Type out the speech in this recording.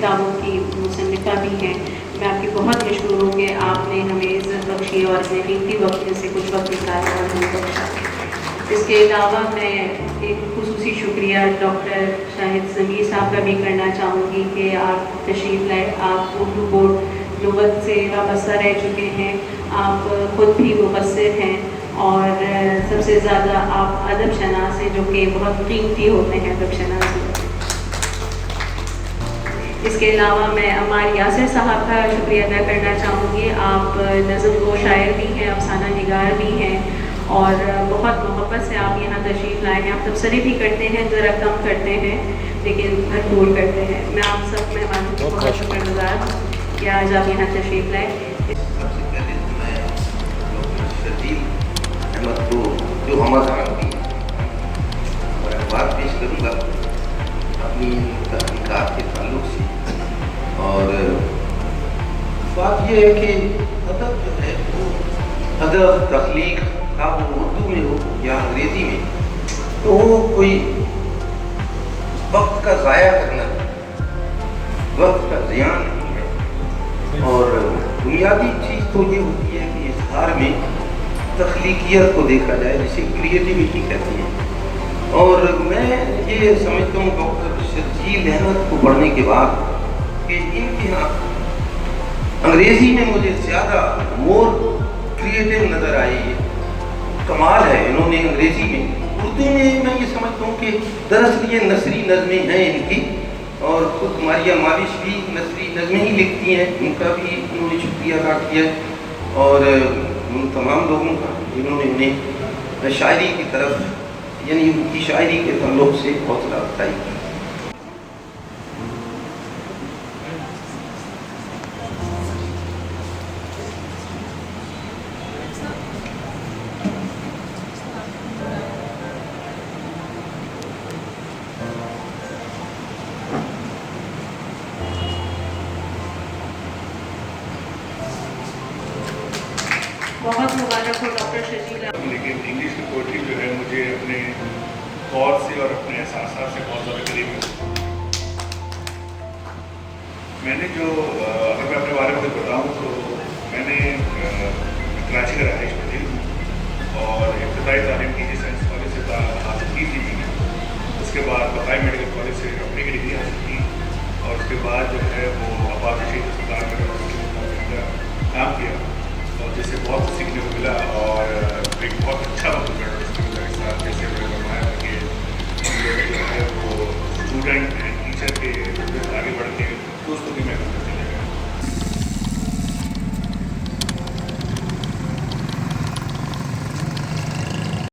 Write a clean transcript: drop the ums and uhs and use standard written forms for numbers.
کتابوں کی مصنفہ بھی ہیں. میں آپ کی بہت مشکور ہوں کہ آپ نے ہمیں عزت بخشی اور اپنے قیمتی وقت میں سے کچھ وقت نکالا اور ہمیں بخشا. اس کے علاوہ میں ایک خصوصی شکریہ ڈاکٹر شاہد ضمیر صاحب کا بھی کرنا چاہوں گی کہ آپ تشریف لائے. آپ اردو بورڈ لغت سے وابستہ رہ چکے ہیں, آپ خود بھی مبصر ہیں, اور سب سے زیادہ آپ ادب شناس ہیں, جو کہ بہت قیمتی ہوتے ہیں ادب شناس. اس کے علاوہ میں عمار یاسر صاحب کا شکریہ ادا کرنا چاہوں گی. آپ نظم گو شاعر بھی ہیں, افسانہ نگار بھی ہیں, اور بہت محبت سے آپ یہاں تشریف لائے ہیں. آپ تبصرے بھی کرتے ہیں, ذرا کم کرتے ہیں لیکن بھرپور کرتے ہیں. میں آپ سب مہمانوں کی بہت شکر گزار ہوں کہ آج آپ یہاں تشریف لائیں. سب سے پہلے تو میں ڈاکٹر شرجیل احمد کو جو ہمارا جانتی اور بات پیش کروں گا اپنی تحقیقات کے تعلق سے. اور بات یہ ہے کہ ادب جو ہے وہ ادب تخلیق کا وہ اردو میں ہو یا انگریزی میں, تو وہ کوئی وقت کا ضائع کرنا وقت کا زیان نہیں ہے. اور بنیادی چیز تو یہ ہوتی ہے کہ اظہار میں تخلیقیت کو دیکھا جائے, جسے کریٹیویٹی کہتے ہیں. اور میں یہ سمجھتا ہوں ڈاکٹر شرجیل احمد کو پڑھنے کے بعد کہ ان کے یہاں انگریزی میں مجھے زیادہ مور کریٹیو نظر آئی ہے. کمال ہے انہوں نے انگریزی میں. اردو میں میں یہ سمجھتا ہوں کہ دراصل یہ نثری نظمیں ہیں ان کی, اور خود ماریہ مالش بھی نثری نظمیں ہی لکھتی ہیں. ان کا بھی انہوں نے شکریہ ادا کیا ہے, اور ان تمام لوگوں کا جنہوں نے انہیں شاعری کی طرف یعنی ان کی شاعری کے تعلق سے حوصلہ افزائی کی. بہت مبارک ہو ڈاکٹر شرجیل. لیکن انگلش کی پوئٹری جو ہے مجھے اپنے طور سے اور اپنے احساسات سے بہت زیادہ قریب ہے. میں نے جو اگر میں اپنے بارے میں بتاؤں تو میں نے کراچی کا